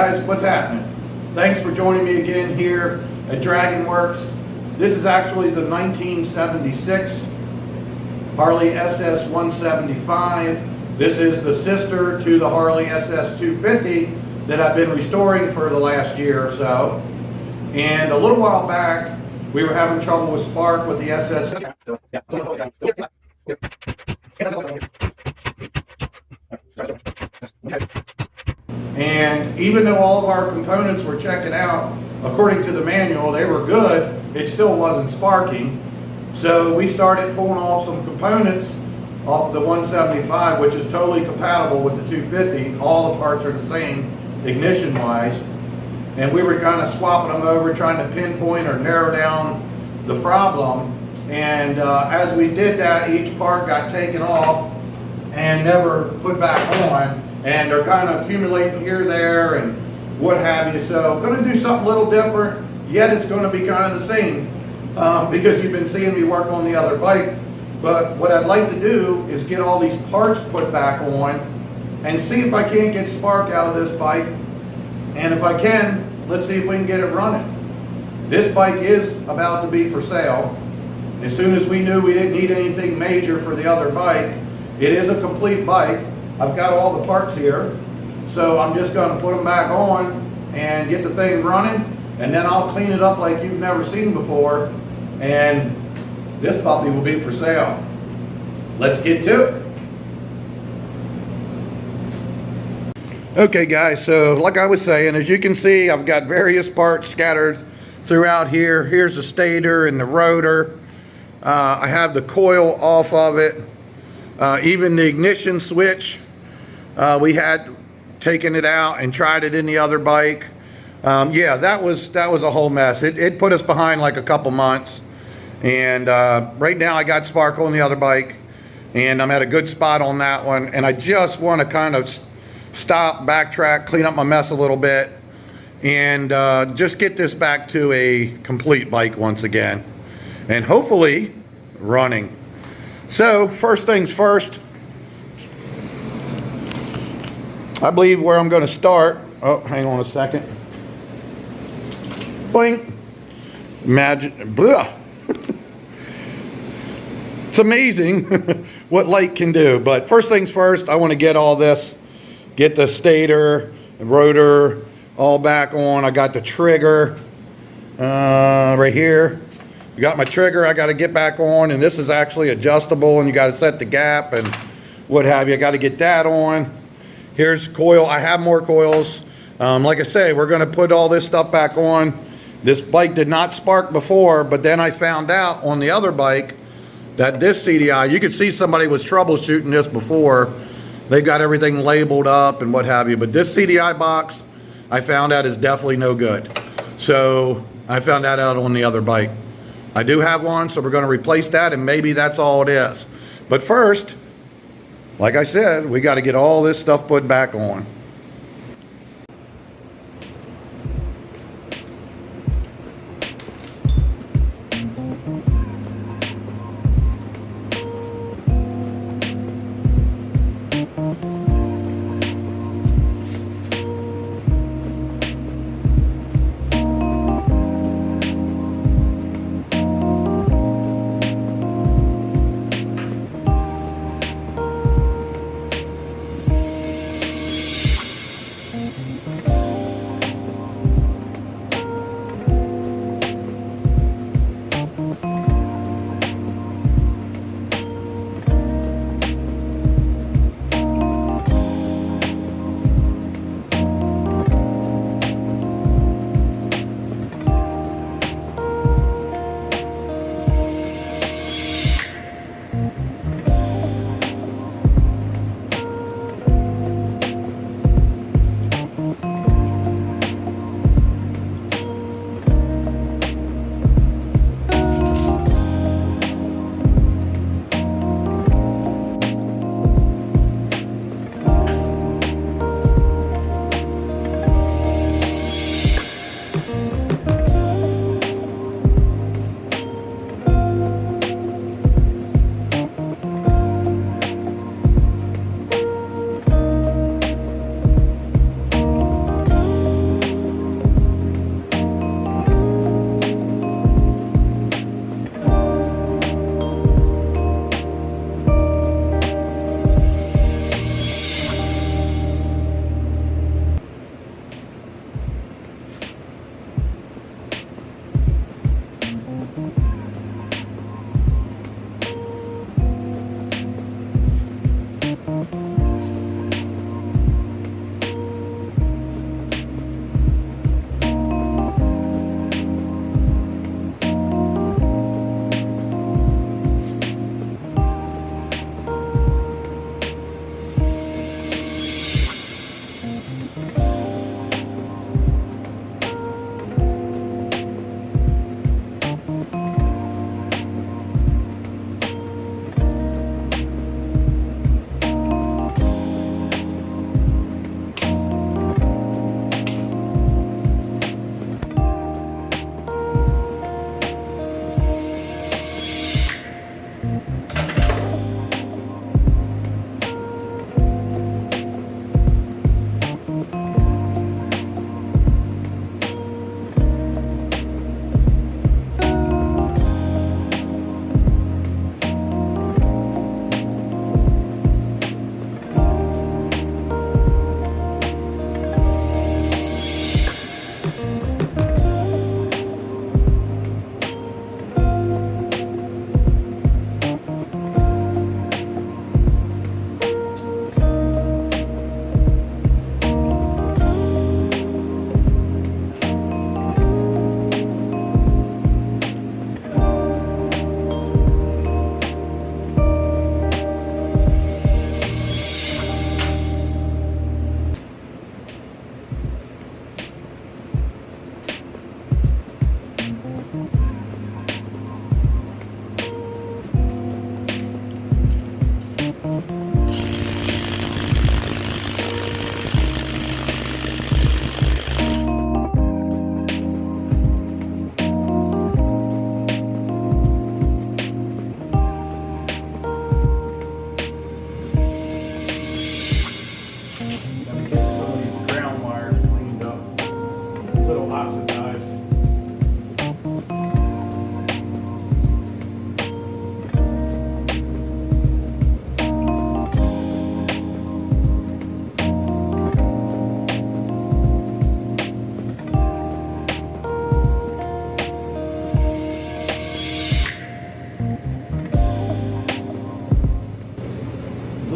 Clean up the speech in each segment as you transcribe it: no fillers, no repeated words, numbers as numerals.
guys, what's happening? Thanks for joining me again here at Worx. This is actually the 1976 Harley SS175. This is the sister to the Harley SS250 that I've been restoring for the last year or so. And a little while back, we were having trouble with spark with the SS. And even though all of our components were checking out, according to the manual, they were good, it still wasn't sparking. So we started pulling off some components off the 175, which is totally compatible with the 250. All the parts are the same, ignition-wise. And we were kind of swapping them over, trying to pinpoint or narrow down the problem. And as we did that, each part got taken off and never put back on. And they're kind of accumulating here, there, and what have you. So going to do something a little different, yet it's going to be kind of the same because you've been seeing me work on the other bike. But what I'd like to do is get all these parts put back on and see if I can't get spark out of this bike. And if I can, let's see if we can get it running. This bike is about to be for sale. As soon as we knew we didn't need anything major for the other bike, it is a complete bike. I've got all the parts here, so I'm just going to put them back on and get the thing running, and then I'll clean it up like you've never seen before, and this puppy will be for sale. Let's get to it. Okay guys, so like I was saying, as you can see, I've got various parts scattered throughout here. Here's the stator and the rotor. I have the coil off of it. Even the ignition switch, we had taken it out and tried it in the other bike. Yeah, that was a whole mess. It put us behind like a couple months. And right now I got spark on the other bike, and I'm at a good spot on that one. And I just want to kind of stop, backtrack, clean up my mess a little bit, and just get this back to a complete bike once again, and hopefully running. So first things first, I believe where I'm going to start. Oh, hang on a second. Boing. Imagine. Blah. It's amazing what light can do. But first things first, I want to get all this, get the stator, the rotor all back on. I got the trigger right here. You got my trigger, I got to get back on, and this is actually adjustable, and you got to set the gap and what have you. I got to get that on. Here's coil. I have more coils. Like I say, we're going to put all this stuff back on. This bike did not spark before, but then I found out on the other bike that this CDI, you could see somebody was troubleshooting this before. They got everything labeled up and what have you, but this CDI box, I found out is definitely no good. So I found that out on the other bike. I do have one, so we're going to replace that, and maybe that's all it is. But first, like I said, we got to get all this stuff put back on.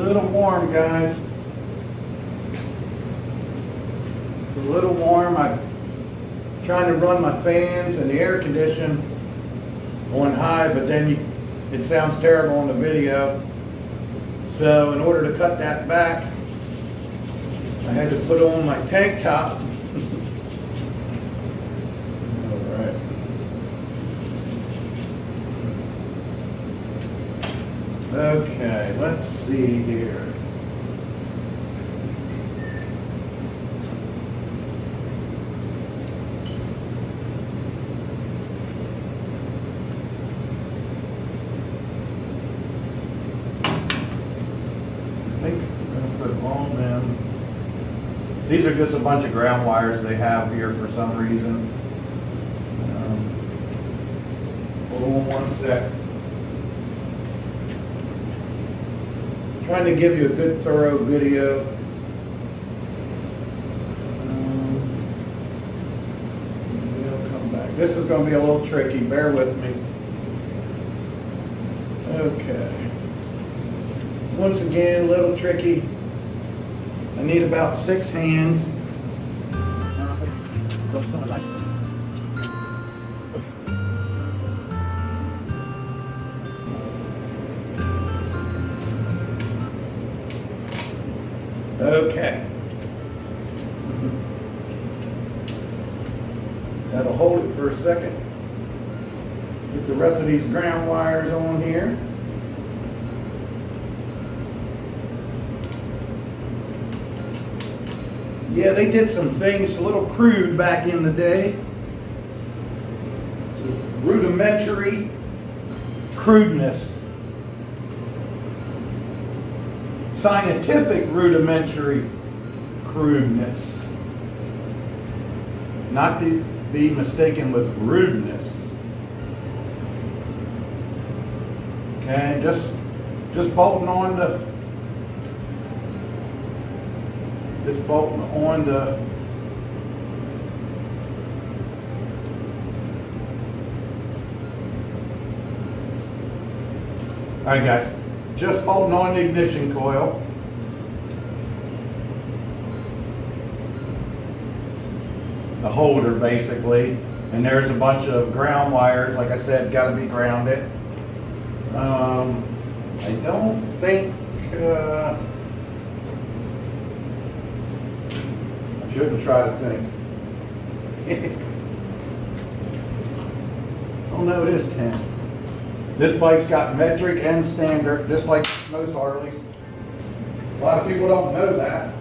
little warm, guys. It's a little warm. I'm trying to run my fans and the air condition on high, but then it sounds terrible on the video. So in order to cut that back, I had to put on my tank top. All right. Okay, let's see here. I think I'm going to put all them. These are just a bunch of ground wires they have here for some reason. Hold on one sec. Trying to give you a good thorough video. They'll come back. This is going to be a little tricky. Bear with me. Okay. Once again, a little tricky. I need about 6 hands. Okay. That'll hold it for a second. Get the rest of these ground wires on here. Yeah, they did some things a little crude back in the day. Rudimentary crudeness. Scientific rudimentary crudeness. Not to be mistaken with rudeness. Okay, just bolting on the Alright guys, just bolting on the ignition coil. The holder basically. And there's a bunch of ground wires, like I said, got to be grounded. I don't think I shouldn't try to think. Oh no, it is 10. This bike's got metric and standard, just like most Harleys. A lot of people don't know that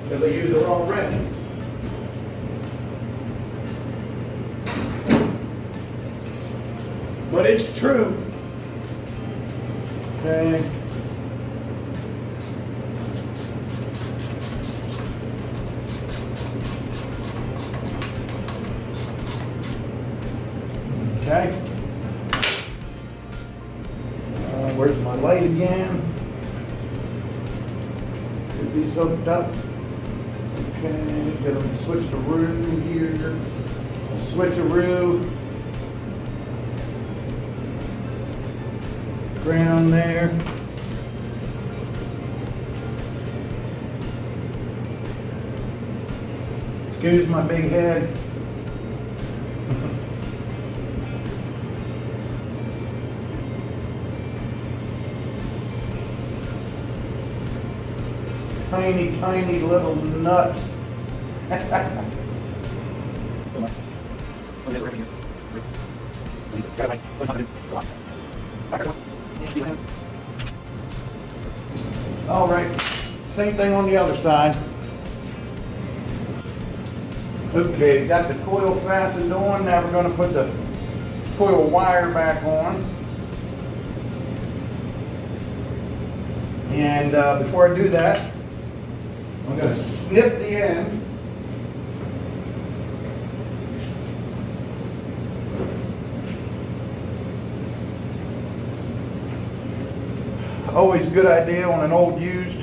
because they use the wrong wrench. But it's true. Okay. Okay. Where's my light again? Get these hooked up. Okay, gotta switch the room here. Switcheroo. Ground there. Excuse my big head. Tiny, tiny little nuts. All right, same thing on the other side. Okay, got the coil fastened on. Now we're going to put the coil wire back on. And before I do that, I'm going to snip the end. Always a good idea on an old used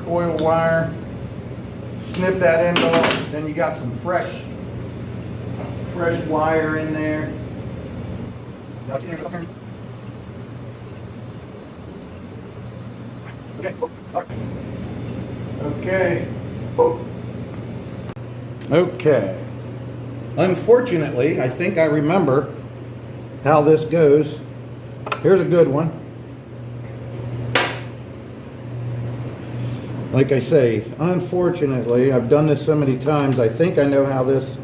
coil wire. Snip that end off, then you got some fresh wire in there. Okay. Okay. Okay. Unfortunately, I think I remember how this goes. Here's a good one. Like I say, unfortunately, I've done this so many times, I think I know how this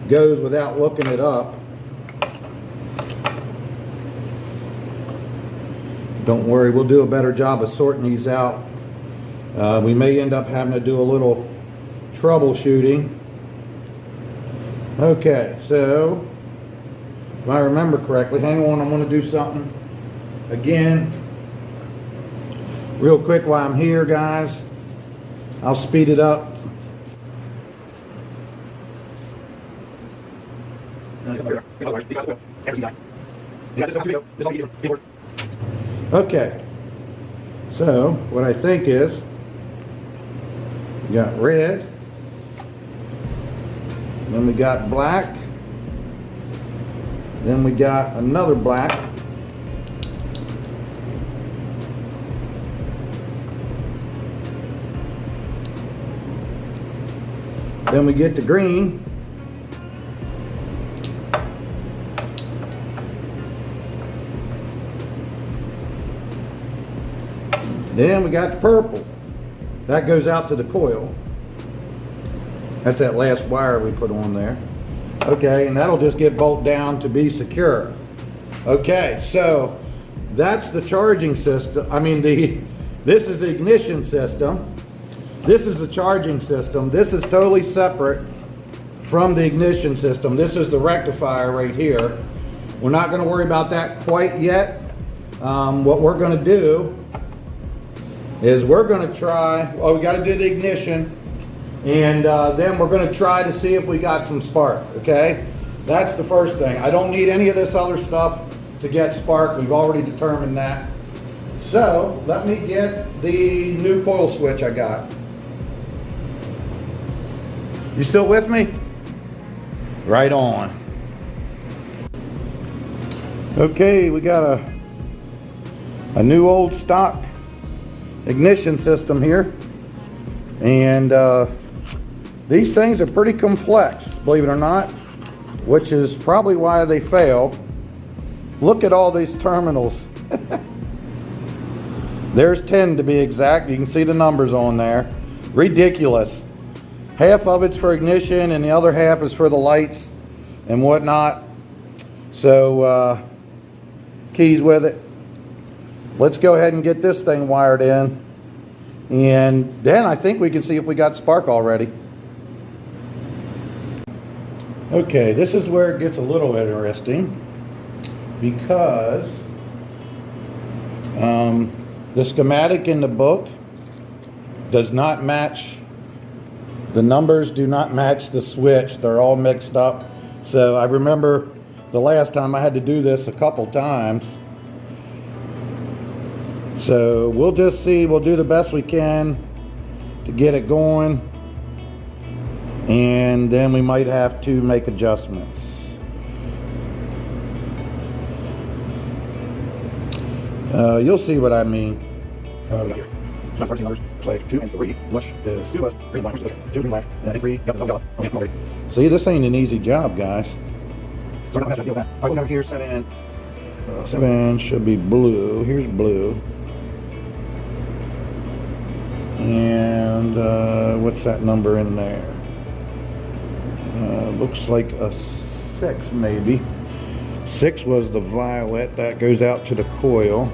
goes without looking it up. Don't worry, we'll do a better job of sorting these out. We may end up having to do a little troubleshooting. Okay, so if I remember correctly, hang on, I'm going to do something again real quick while I'm here, guys. I'll speed it up. Okay, so what I think is we got red, then we got black, then we got another black, then we get the green, then we got the purple. That goes out to the coil. That's that last wire we put on there. Okay, and that'll just get bolted down to be secure. Okay, so that's the charging system. I mean, this is the ignition system. This is the charging system. This is totally separate from the ignition system. This is the rectifier right here. We're not going to worry about that quite yet. What we're going to do is we're going to try, well, we got to do the ignition, and then we're going to try to see if we got some spark, okay? That's the first thing. I don't need any of this other stuff to get spark. We've already determined that. So let me get the new coil switch I got. You still with me? Right on. Okay, we got a new old stock ignition system here, and these things are pretty complex, believe it or not, which is probably why they fail. Look at all these terminals. There's 10 to be exact. You can see the numbers on there. Ridiculous. Half of it's for ignition and the other half is for the lights and whatnot. So keys with it. Let's go ahead and get this thing wired in, and then I think we can see if we got spark already. Okay, this is where it gets a little interesting, because the schematic in the book does not match. The numbers do not match the switch. They're all mixed up. So I remember the last time I had to do this a couple times. So we'll just see, we'll do the best we can to get it going, and then we might have to make adjustments. You'll see what I mean. Here. It's not 13 numbers, it's like 2 and 3, which is 2 green black, 2 green black, and 3, yellow. Okay, see, this ain't an easy job, guys. So I'm going to deal with that. All right, we'll go here, 7 should be blue. Here's blue. And what's that number in there? Looks like a 6 maybe. 6 was the violet. That goes out to the coil.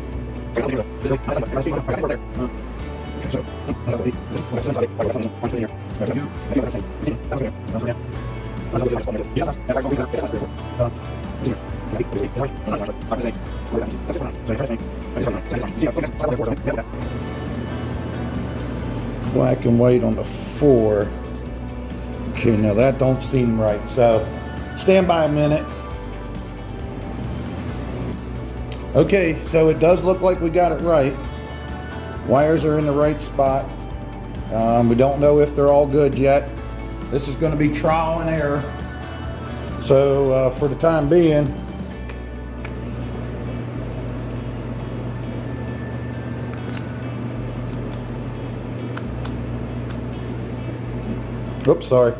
Black and white on the 4. Okay, now that don't seem right, so stand by a minute. Okay, so it does look like we got it right. Wires are in the right spot. We don't know if they're all good yet. This is going to be trial and error. So for the time being, Oops, sorry.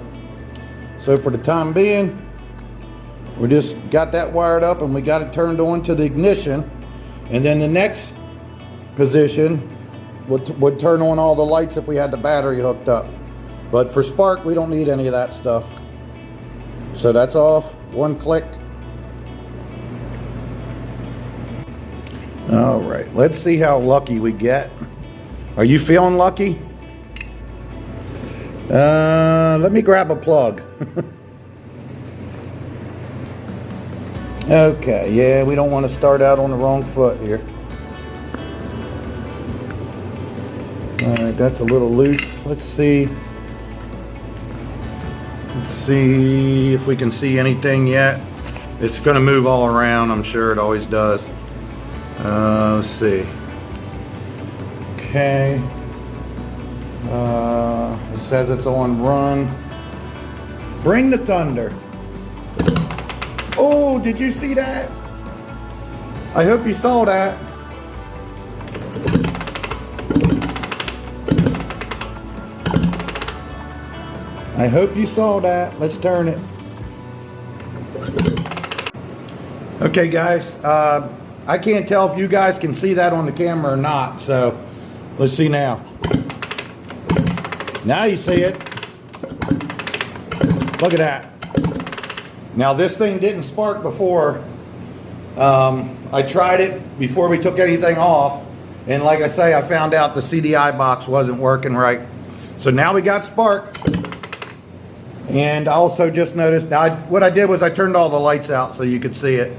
So for the time being, we just got that wired up and we got it turned on to the ignition. And then the next position would turn on all the lights if we had the battery hooked up. But for spark, we don't need any of that stuff. So that's off, one click. All right, let's see how lucky we get. Are you feeling lucky? Let me grab a plug. Okay, yeah, we don't want to start out on the wrong foot here. All right, that's a little loose. Let's see. Let's see if we can see anything yet. It's going to move all around, I'm sure it always does. Let's see. Okay. It says it's on run. Bring the thunder. Oh, did you see that? I hope you saw that. I hope you saw that. Let's turn it. Okay, guys. I can't tell if you guys can see that on the camera or not, so let's see now. Now you see it. Look at that. Now this thing didn't spark before. I tried it before we took anything off, and like I say, I found out the CDI box wasn't working right. So now we got spark. And I also just noticed, what I did was I turned all the lights out so you could see it.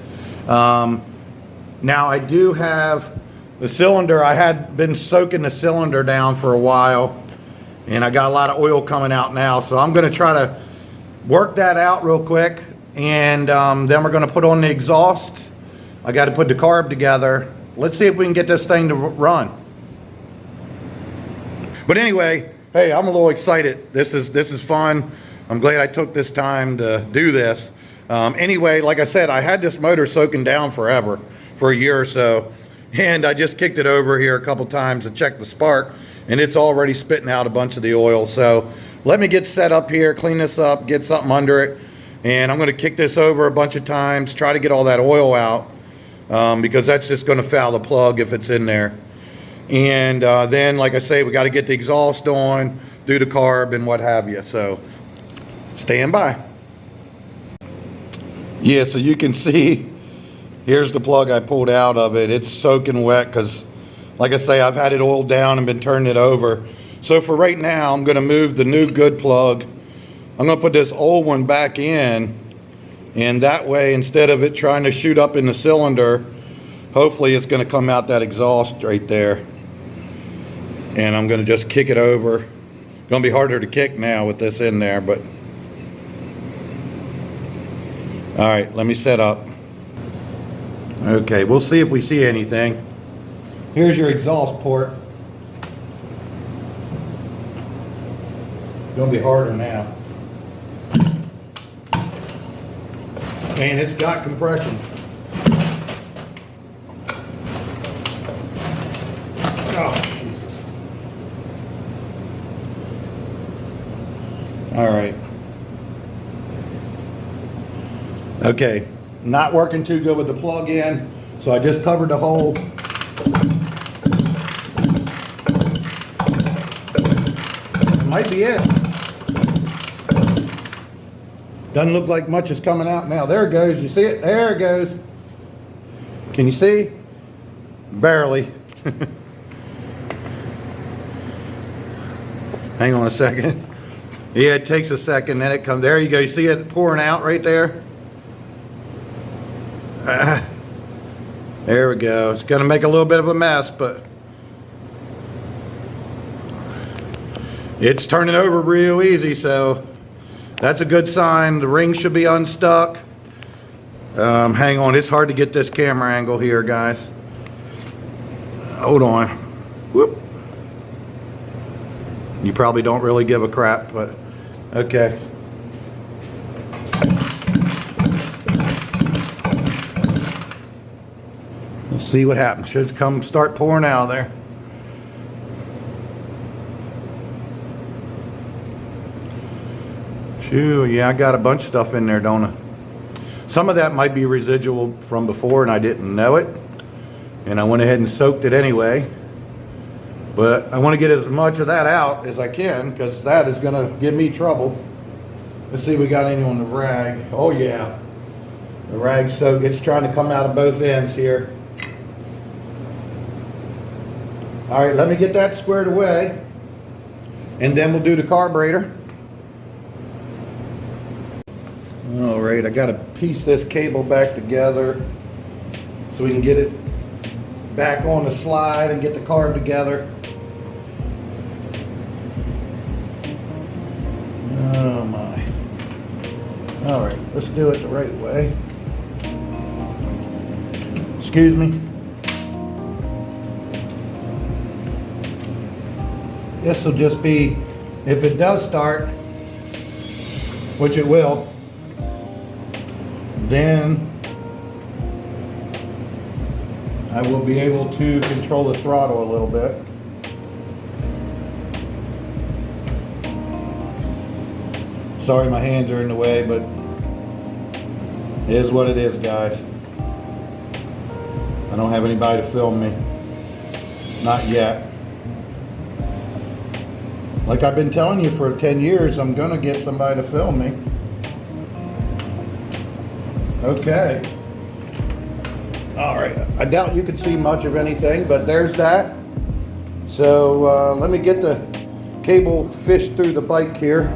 Now I do have the cylinder. I had been soaking the cylinder down for a while, and I got a lot of oil coming out now. So I'm going to try to work that out real quick, and then we're going to put on the exhaust. I got to put the carb together. Let's see if we can get this thing to run. But anyway, hey, I'm a little excited. This is fun. I'm glad I took this time to do this. Anyway, like I said, I had this motor soaking down forever, for a year or so, and I just kicked it over here a couple times to check the spark, and it's already spitting out a bunch of the oil. So let me get set up here, clean this up, get something under it, and I'm going to kick this over a bunch of times, try to get all that oil out, because that's just going to foul the plug if it's in there. And then, like I say, we got to get the exhaust on, do the carb, and what have you. So stand by. Yeah, so you can see, here's the plug I pulled out of it. It's soaking wet because, like I say, I've had it oiled down and been turning it over. So for right now, I'm going to move the new good plug. I'm going to put this old one back in, and that way, instead of it trying to shoot up in the cylinder, hopefully it's going to come out that exhaust right there. And I'm going to just kick it over. It's going to be harder to kick now with this in there, but all right, let me set up. Okay, we'll see if we see anything. Here's your exhaust port. It's gonna be harder now. And it's got compression. Oh, Jesus. All right. Okay, not working too good with the plug in, so I just covered the hole. Might be it. Doesn't look like much is coming out now. There it goes. You see it? There it goes. Can you see? Barely. Hang on a second. Yeah, it takes a second, then it comes. There you go. You see it pouring out right there? There we go. It's going to make a little bit of a mess, but it's turning over real easy, so that's a good sign. The ring should be unstuck. Hang on. It's hard to get this camera angle here, guys. Hold on. Whoop. You probably don't really give a crap, but okay. Let's see what happens. Should start pouring out of there. Ooh, yeah, I got a bunch of stuff in there, don't I? Some of that might be residual from before and I didn't know it. And I went ahead and soaked it anyway. But I want to get as much of that out as I can because that is going to give me trouble. Let's see if we got any on the rag. Oh yeah. The rag's soaked. It's trying to come out of both ends here. All right, let me get that squared away. And then we'll do the carburetor. All right, I got to piece this cable back together so we can get it back on the slide and get the carb together. Oh my. All right, let's do it the right way. Excuse me. This will just be, if it does start, which it will, then I will be able to control the throttle a little bit. Sorry my hands are in the way, but it is what it is, guys. I don't have anybody to film me. Not yet. Like I've been telling you for 10 years, I'm gonna get somebody to film me. Okay. All right, I doubt you can see much of anything, but there's that. So let me get the cable fished through the bike here.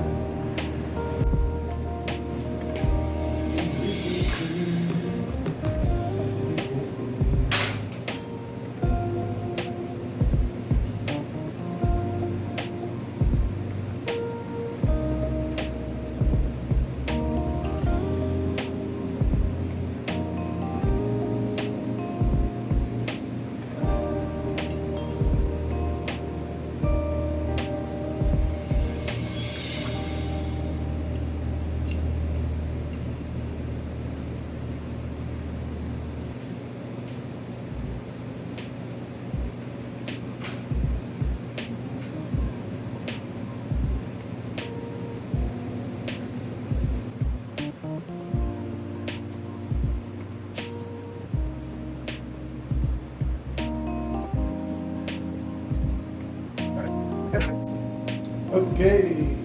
Okay,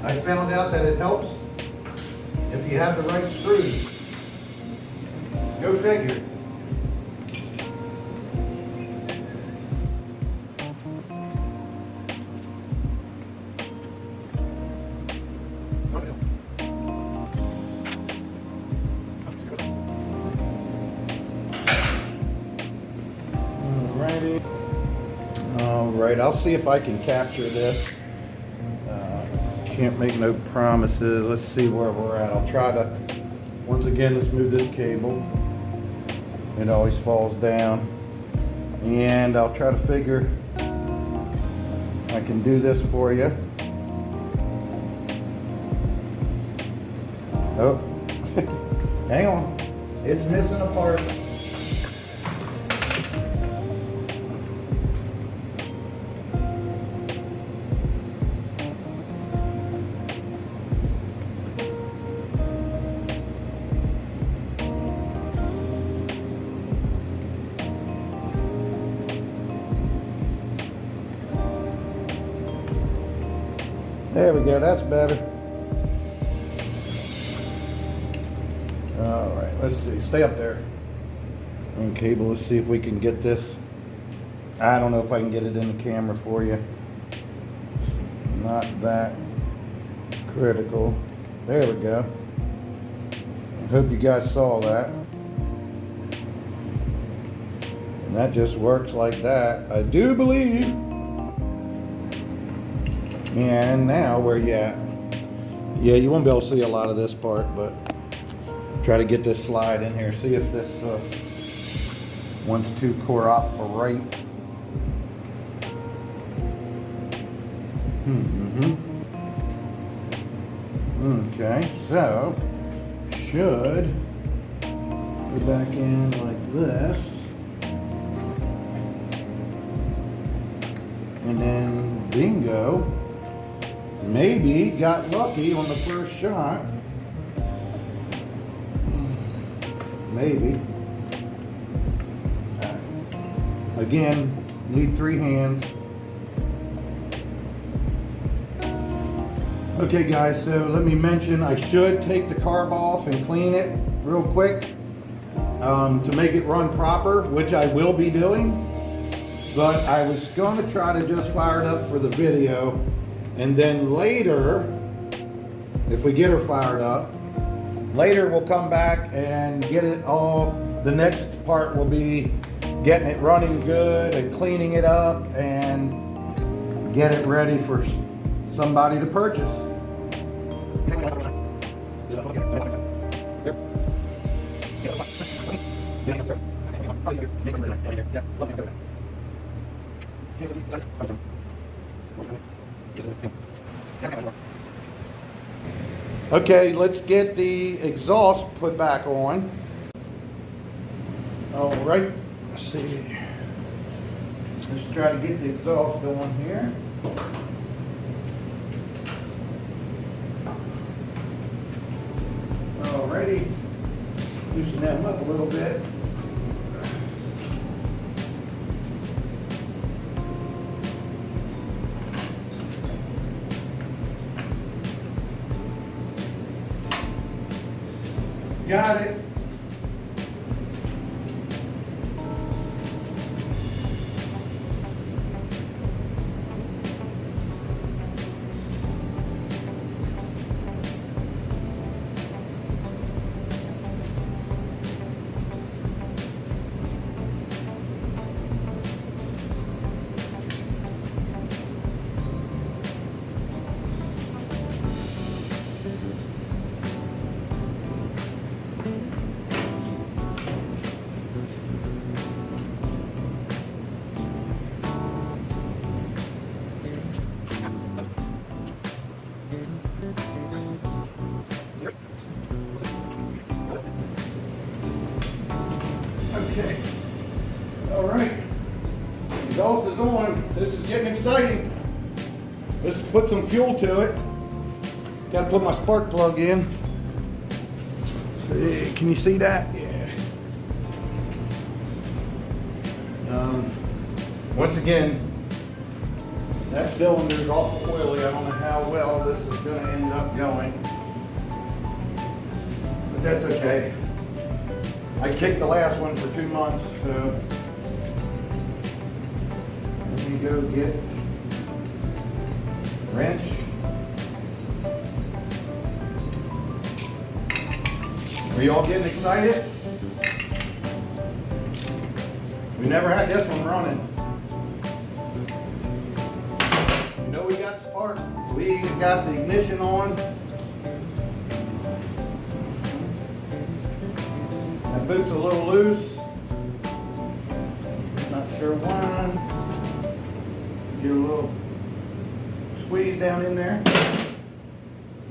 I found out that it helps if you have the right screws. Go figure. Alright, I'll see if I can capture this. Can't make no promises. Let's see where we're at. I'll try to, once again, let's move this cable. It always falls down. And I'll try to figure if I can do this for you. Oh, hang on. It's missing a part. There we go, that's better. All right, let's see, stay up there. On cable, let's see if we can get this. I don't know if I can get it in the camera for you. Not that critical. There we go. I hope you guys saw that. And that just works like that, I do believe. And now where you at? Yeah, you won't be able to see a lot of this part, but try to get this slide in here. See if this one's to cooperate. Okay, so should go back in like this, and then bingo. Maybe got lucky on the first shot. Maybe. Again, need 3 hands. Okay guys, so let me mention I should take the carb off and clean it real quick to make it run proper, which I will be doing. But I was going to try to just fire it up for the video, and then later, if we get her fired up, later we'll come back and get it all. The next part will be getting it running good and cleaning it up and get it ready for somebody to purchase. Okay, let's get the exhaust put back on. All right, let's see. Let's try to get the exhaust going here. Alrighty, loosen them up a little bit. Got it. Okay. All right. Exhaust is on. This is getting exciting. Let's put some fuel to it. Got to put my spark plug in. See, can you see that? Yeah. Once again, that cylinder is awful oily. I don't know how well this is going to end up going, but that's okay. I kicked the last one for 2 months, so let me go get a wrench. Are y'all getting excited? We never had this one running. You know we got spark. We got the ignition on. That boot's a little loose. Not sure why. Get a little squeeze down in there.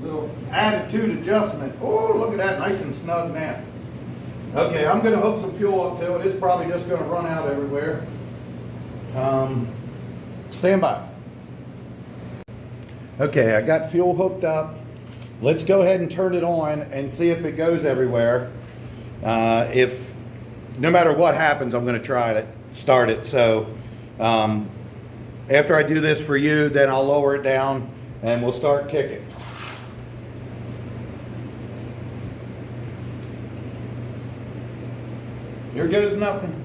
Little attitude adjustment. Oh, look at that, nice and snug now. Okay, I'm going to hook some fuel up to it. It's probably just going to run out everywhere. Stand by. Okay, I got fuel hooked up. Let's go ahead and turn it on and see if it goes everywhere. If no matter what happens, I'm going to try to start it. So after I do this for you, then I'll lower it down and we'll start kicking. Here goes nothing.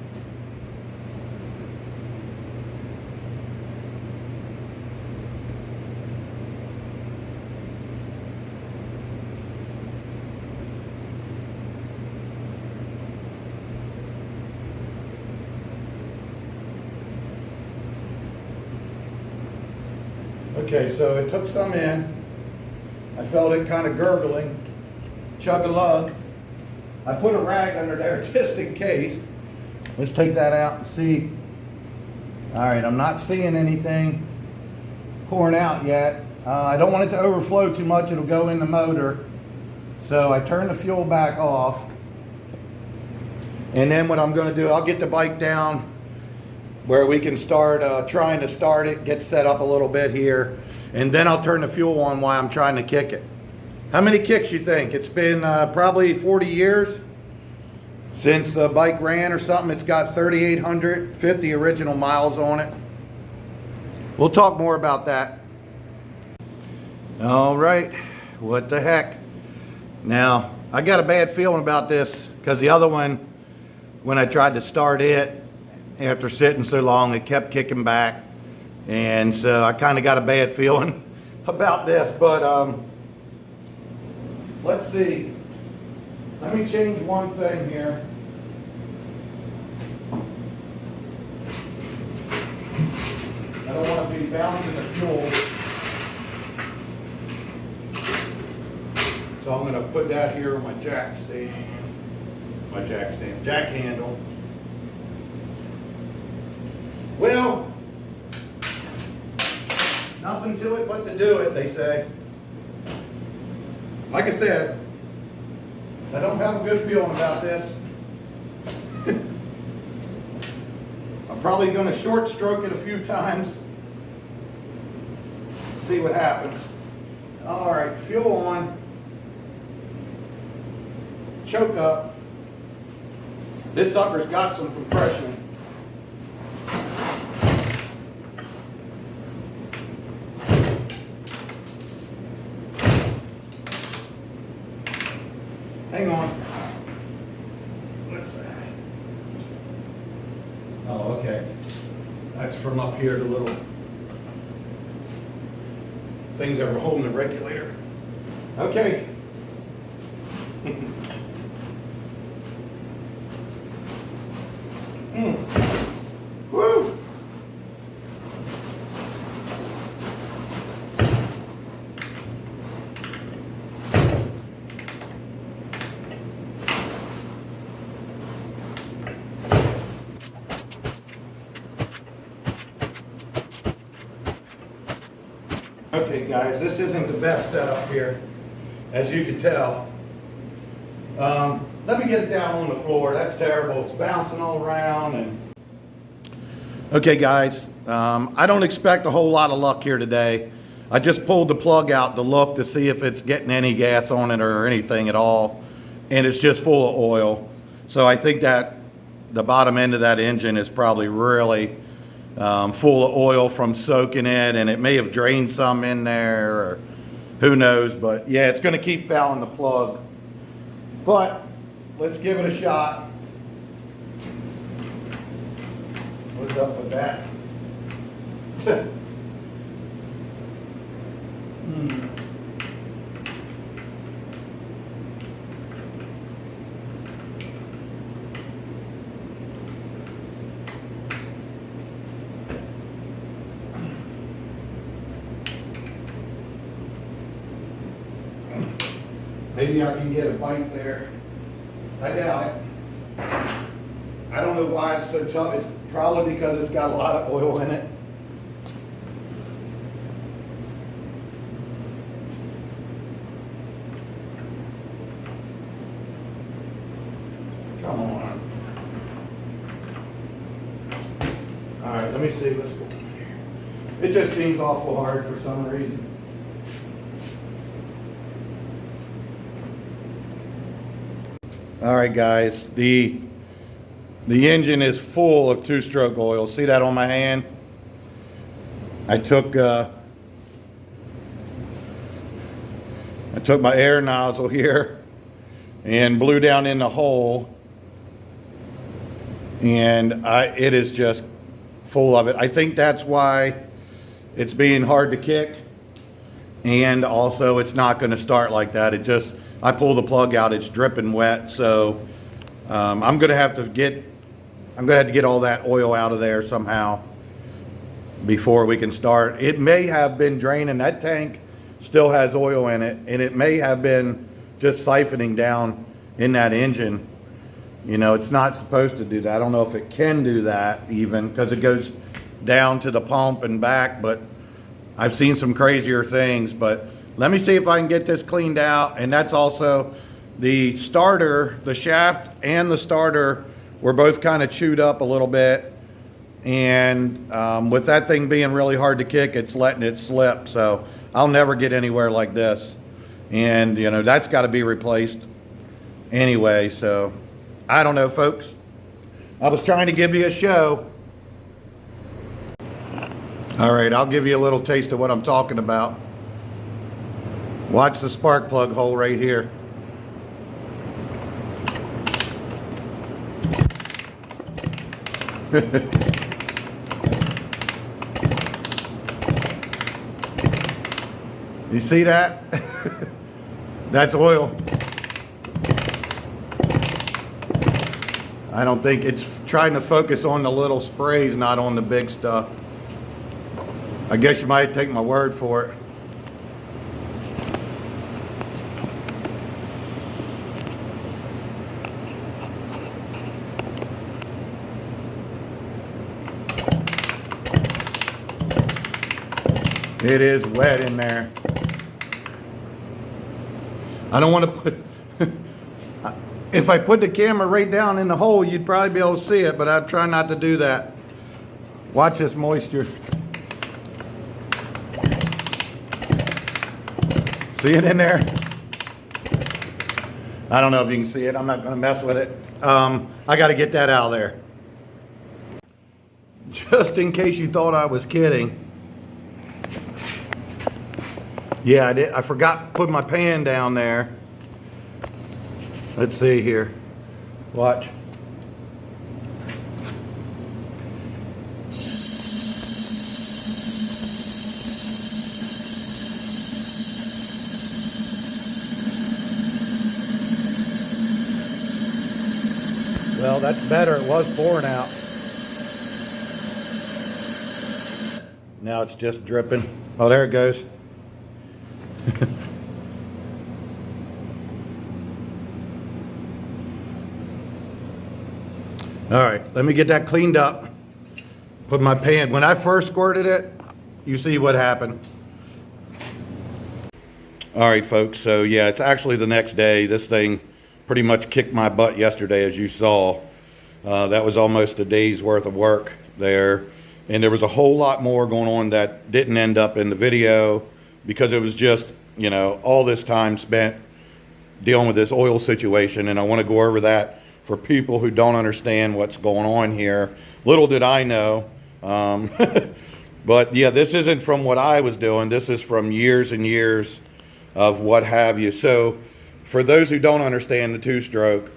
Okay, so it took some in. I felt it kind of gurgling, chug-a-lug. I put a rag under there just in case. Let's take that out and see. All right, I'm not seeing anything pouring out yet. I don't want it to overflow too much. It'll go in the motor. So I turn the fuel back off. And then what I'm going to do, I'll get the bike down where we can start trying to start it, get set up a little bit here. and then I'll turn the fuel on while I'm trying to kick it. How many kicks you think? It's been probably 40 years since the bike ran or something. It's got 3,850 original miles on it. We'll talk more about that. All right, what the heck? Now, I got a bad feeling about this because the other one, when I tried to start it, after sitting so long, it kept kicking back. And so I kind of got a bad feeling about this, but let's see. Let me change one thing here. I don't want to be bouncing the fuel. So I'm going to put that here on my jack handle. Well, nothing to it but to do it, they say. Like I said, I don't have a good feeling about this. I'm probably going to short stroke it a few times. See what happens. All right, fuel on. Choke up. This sucker's got some compression. Hang on. What's that? Oh, okay. That's from up here, the little things that were holding the regulator. Okay. Woo! Okay guys, this isn't the best setup here, as you can tell. Let me get it down on the floor. That's terrible. It's bouncing all around. And okay guys, I don't expect a whole lot of luck here today. I just pulled the plug out to look to see if it's getting any gas on it or anything at all, and it's just full of oil. So I think that the bottom end of that engine is probably really full of oil from soaking it, and it may have drained some in there, or who knows. But yeah, it's going to keep fouling the plug. But let's give it a shot. What's up with that? Maybe I can get a bite there. I doubt it. I don't know why it's so tough. It's probably because it's got a lot of oil in it. Come on. All right, let me see. Let's go. It just seems awful hard for some reason. All right, guys, the engine is full of two-stroke oil. See that on my hand? I took my air nozzle here and blew down in the hole, and it is just full of it. I think that's why it's being hard to kick, and also it's not going to start like that. I pull the plug out, it's dripping wet, so I'm gonna have to get all that oil out of there somehow before we can start. It may have been draining. That tank still has oil in it, and it may have been just siphoning down in that engine. You know, it's not supposed to do that. I don't know if it can do that even, because it goes down to the pump and back, but I've seen some crazier things. But let me see if I can get this cleaned out. And that's also the starter, the shaft and the starter were both kind of chewed up a little bit. And with that thing being really hard to kick, it's letting it slip. So I'll never get anywhere like this. And, you know, that's got to be replaced anyway. So, I don't know, folks. I was trying to give you a show. All right, I'll give you a little taste of what I'm talking about. Watch the spark plug hole right here. You see that? That's oil. I don't think it's trying to focus on the little sprays, not on the big stuff. I guess you might take my word for it. It is wet in there. I don't want to put, if I put the camera right down in the hole, you'd probably be able to see it, but I try not to do that. Watch this moisture. See it in there? I don't know if you can see it. I'm not going to mess with it. I got to get that out of there. Just in case you thought I was kidding. Yeah, I did. I forgot to put my pan down there. Let's see here. Watch. Well, that's better. It was pouring out. Now it's just dripping. Oh, there it goes. All right, let me get that cleaned up. Put my pan, when I first squirted it, you see what happened. All right, folks, so yeah, it's actually the next day. This thing pretty much kicked my butt yesterday, as you saw. That was almost a day's worth of work there. And there was a whole lot more going on that didn't end up in the video because it was just, you know, all this time spent dealing with this oil situation. And I want to go over that for people who don't understand what's going on here. Little did I know. But yeah, this isn't from what I was doing. This is from years and years of what have you. So for those who don't understand the two-stroke,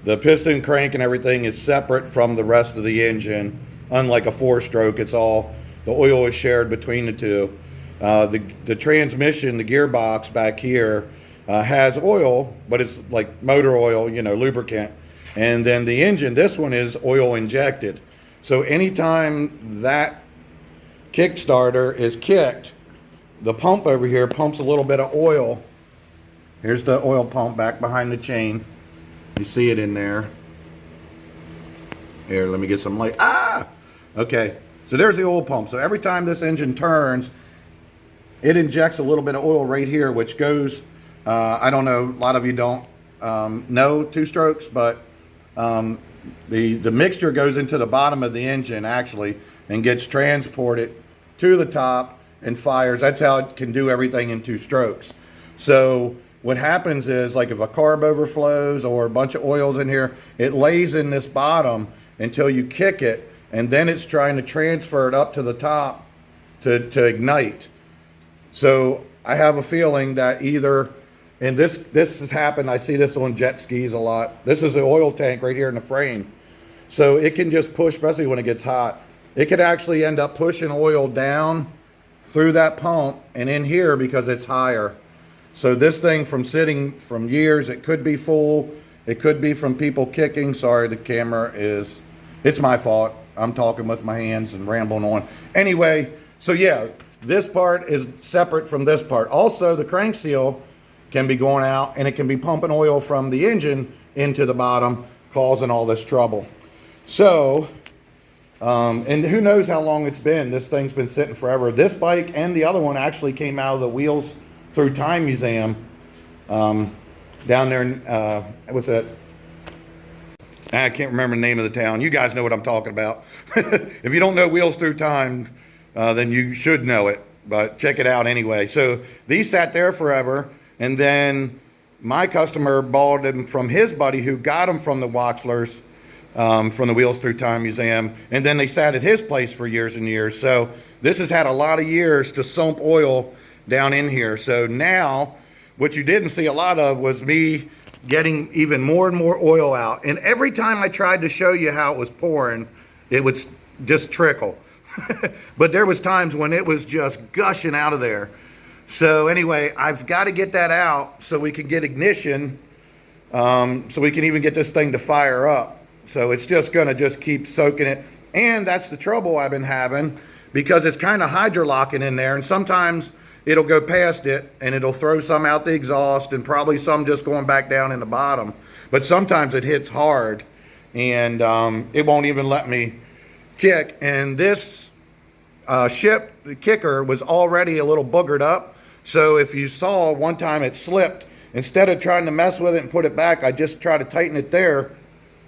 the piston crank and everything is separate from the rest of the engine. Unlike a four-stroke, it's all, the oil is shared between the two. The transmission, the gearbox back here has oil, but it's like motor oil, you know, lubricant. And then the engine, this one is oil injected. So anytime that Kickstarter is kicked, the pump over here pumps a little bit of oil. Here's the oil pump back behind the chain. You see it in there. Here, let me get some light. Ah! Okay, so there's the oil pump. So every time this engine turns, it injects a little bit of oil right here, which goes, I don't know, a lot of you don't know two-strokes, but the mixture goes into the bottom of the engine actually and gets transported to the top and fires. That's how it can do everything in two strokes. So what happens is, like if a carb overflows or a bunch of oil's in here, it lays in this bottom until you kick it, and then it's trying to transfer it up to the top to ignite. So I have a feeling that either, and this has happened, I see this on jet skis a lot. This is the oil tank right here in the frame. So it can just push, especially when it gets hot. It could actually end up pushing oil down through that pump and in here because it's higher. So this thing from sitting from years, it could be full. It could be from people kicking. Sorry, the camera is, it's my fault. I'm talking with my hands and rambling on. Anyway, so yeah, this part is separate from this part. Also, the crank seal can be going out and it can be pumping oil from the engine into the bottom, causing all this trouble. So, and who knows how long it's been. This thing's been sitting forever. This bike and the other one actually came out of the Wheels Through Time Museum down there in, what's that? I can't remember the name of the town. You guys know what I'm talking about. If you don't know Wheels Through Time, then you should know it. but check it out anyway. So these sat there forever, and then my customer bought them from his buddy who got them from the Waxlers, from the Wheels Through Time Museum, and then they sat at his place for years and years. So this has had a lot of years to sump oil down in here. So now, what you didn't see a lot of was me getting even more and more oil out. And every time I tried to show you how it was pouring, it would just trickle. But there was times when it was just gushing out of there. So anyway, I've got to get that out so we can get ignition, so we can even get this thing to fire up. So it's just going to just keep soaking it. And that's the trouble I've been having, because it's kind of hydrolocking in there, and sometimes it'll go past it and it'll throw some out the exhaust and probably some just going back down in the bottom. But sometimes it hits hard and it won't even let me kick. And this the kicker was already a little boogered up. So if you saw one time it slipped, instead of trying to mess with it and put it back, I just try to tighten it there,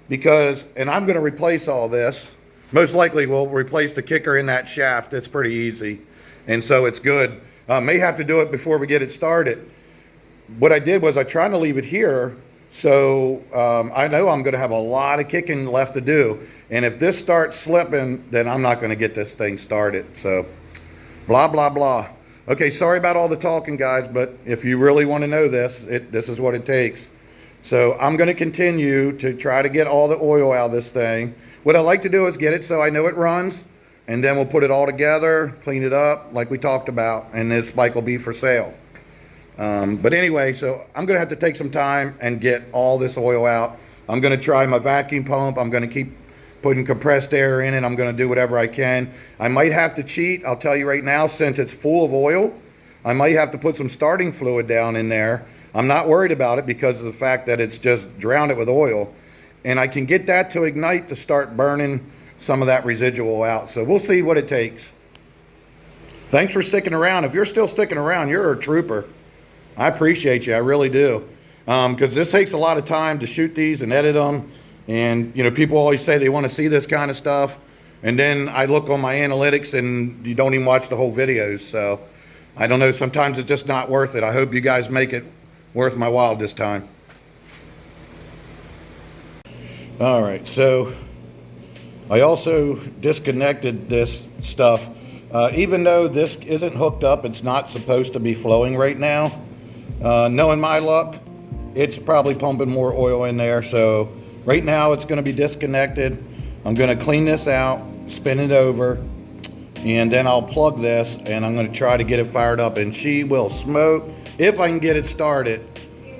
because, and I'm going to replace all this. Most likely we'll replace the kicker in that shaft. It's pretty easy. And so it's good. May have to do it before we get it started. What I did was I tried to leave it here, so I know I'm going to have a lot of kicking left to do. And if this starts slipping, then I'm not going to get this thing started. So blah, blah, blah. Okay, sorry about all the talking, guys, but if you really want to know this, this is what it takes. So I'm going to continue to try to get all the oil out of this thing. What I like to do is get it so I know it runs, and then we'll put it all together, clean it up like we talked about, and this bike will be for sale. But anyway, so I'm going to have to take some time and get all this oil out. I'm going to try my vacuum pump. I'm going to keep putting compressed air in, and I'm going to do whatever I can. I might have to cheat. I'll tell you right now, since it's full of oil, I might have to put some starting fluid down in there. I'm not worried about it because of the fact that it's just drowned it with oil. And I can get that to ignite to start burning some of that residual out. So we'll see what it takes. Thanks for sticking around. If you're still sticking around, you're a trooper. I appreciate you. I really do. Because this takes a lot of time to shoot these and edit them. And, you know, people always say they want to see this kind of stuff. And then I look on my analytics and you don't even watch the whole videos. So I don't know. Sometimes it's just not worth it. I hope you guys make it worth my while this time. All right. So I also disconnected this stuff. Even though this isn't hooked up, it's not supposed to be flowing right now. Knowing my luck, it's probably pumping more oil in there. So right now it's going to be disconnected. I'm going to clean this out, spin it over, and then I'll plug this, and I'm going to try to get it fired up. And she will smoke. If I can get it started,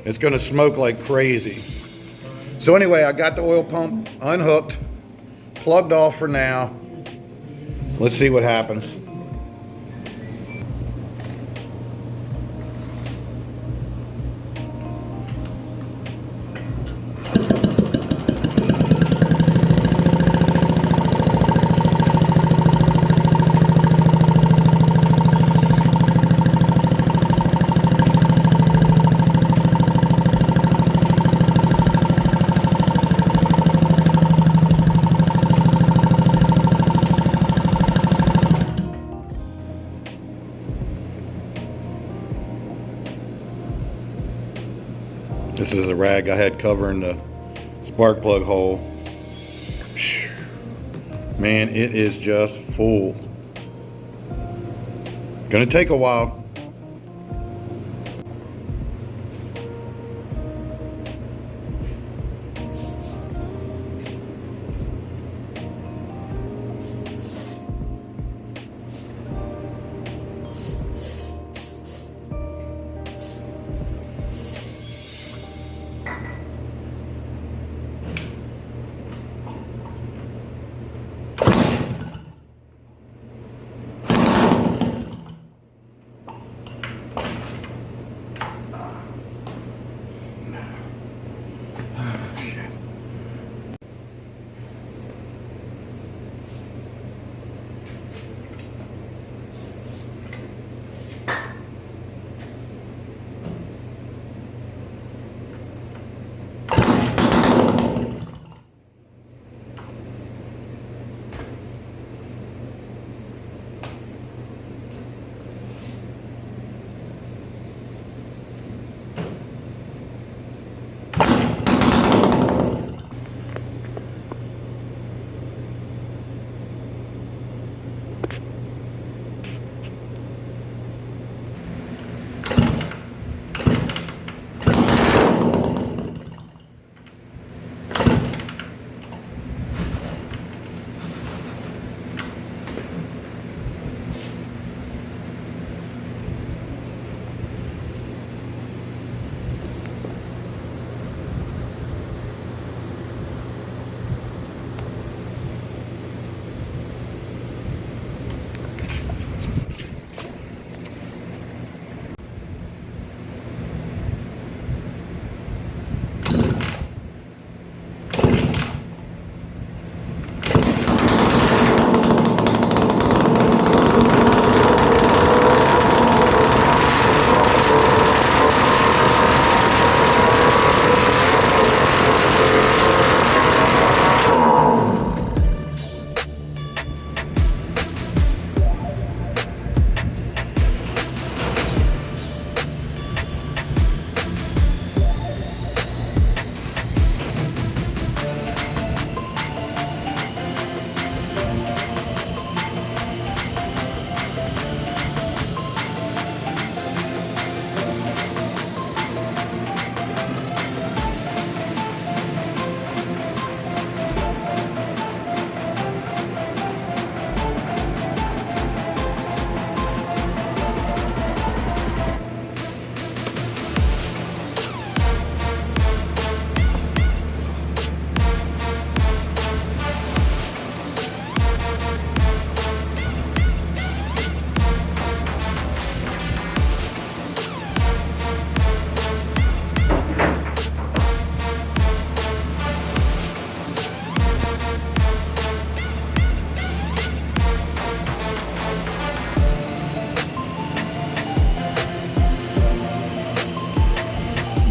it's going to smoke like crazy. So anyway, I got the oil pump unhooked, plugged off for now. Let's see what happens. This is a rag I had covering the spark plug hole. Man, it is just full. Gonna take a while.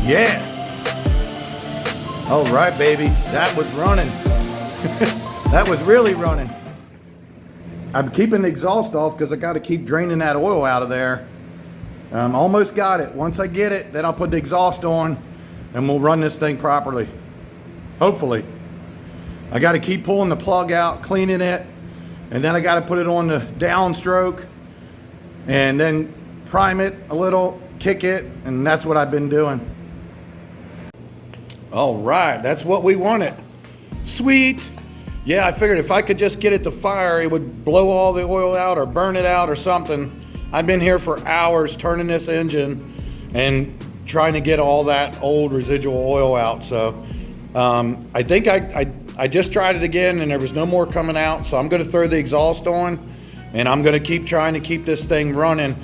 Yeah. All right, baby. That was running. That was really running. I'm keeping the exhaust off because I got to keep draining that oil out of there. Almost got it. Once I get it, then I'll put the exhaust on and we'll run this thing properly. Hopefully. I got to keep pulling the plug out, cleaning it, and then I got to put it on the downstroke and then prime it a little, kick it, and that's what I've been doing. All right, that's what we wanted. Sweet. Yeah, I figured if I could just get it to fire, it would blow all the oil out or burn it out or something. I've been here for hours turning this engine and trying to get all that old residual oil out. So I think I just tried it again and there was no more coming out. So I'm gonna throw the exhaust on and I'm gonna keep trying to keep this thing running.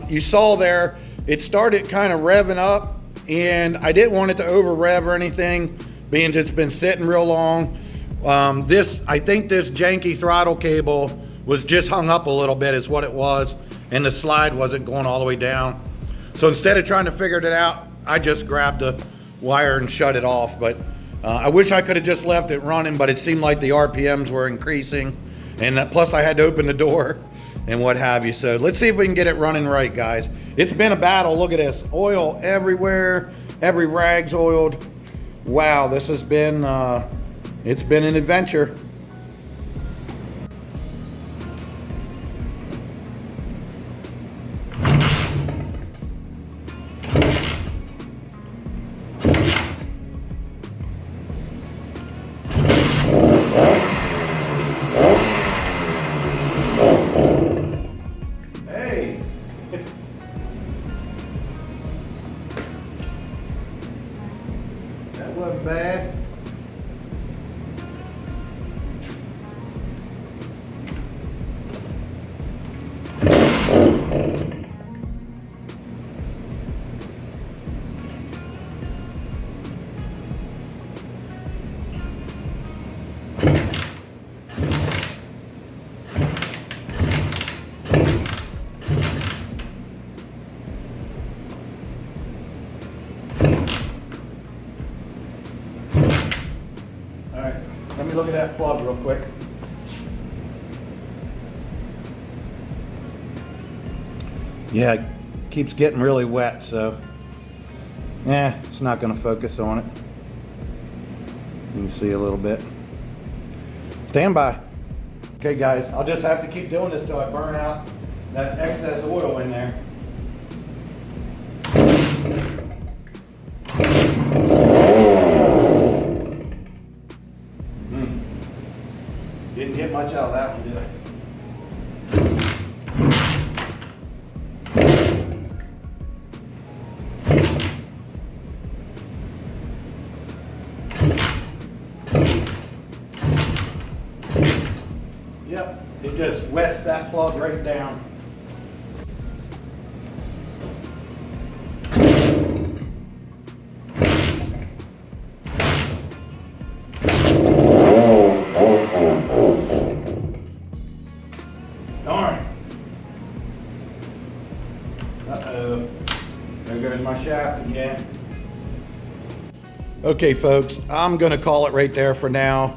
You saw there, it started kind of revving up and I didn't want it to over rev or anything, being it's been sitting real long. I think this janky throttle cable was just hung up a little bit is what it was, and the slide wasn't going all the way down. So instead of trying to figure it out, I just grabbed the wire and shut it off. But I wish I could have just left it running, but it seemed like the RPMs were increasing, and plus I had to open the door and what have you. So let's see if we can get it running right, guys. It's been a battle. Look at this, oil everywhere, every rag's oiled. Wow, this has been it's been an adventure. Hey. That wasn't bad. Let me look at that plug real quick. Yeah, it keeps getting really wet, so yeah, it's not going to focus on it. You can see a little bit. Stand by. Okay, guys, I'll just have to keep doing this till I burn out that excess oil in there. Didn't get much out of that one, did I? Yep, it just wets that plug right down. Darn. Uh-oh. There goes my shaft again. Okay, folks, I'm going to call it right there for now.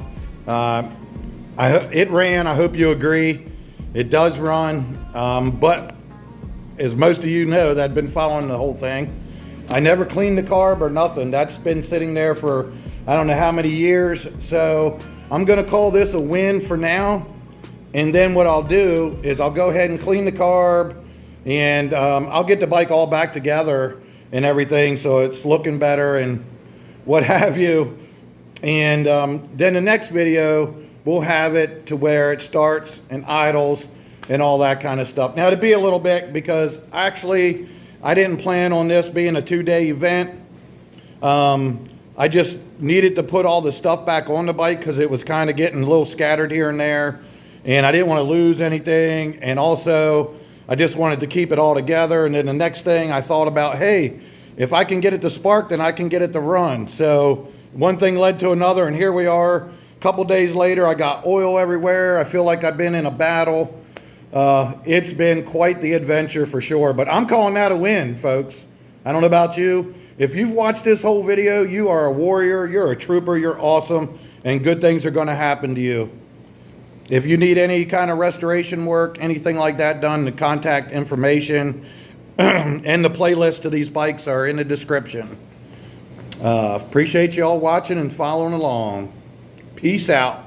It ran. I hope you agree. It does run. But as most of you know that have been following the whole thing, I never cleaned the carb or nothing. That's been sitting there for I don't know how many years. So I'm going to call this a win for now. And then what I'll do is I'll go ahead and clean the carb and I'll get the bike all back together and everything so it's looking better and what have you. And then the next video, we'll have it to where it starts and idles and all that kind of stuff. Now to be a little bit, because actually I didn't plan on this being a 2-day event. I just needed to put all the stuff back on the bike because it was kind of getting a little scattered here and there. And I didn't want to lose anything. And also, I just wanted to keep it all together. And then the next thing I thought about, hey, if I can get it to spark, then I can get it to run. So one thing led to another, and here we are. A couple days later, I got oil everywhere. I feel like I've been in a battle. It's been quite the adventure for sure. But I'm calling that a win, folks. I don't know about you. If you've watched this whole video, you are a warrior, you're a trooper, you're awesome, and good things are going to happen to you. If you need any kind of restoration work, anything like that done, the contact information and the playlist to these bikes are in the description. Appreciate you all watching and following along. Peace out.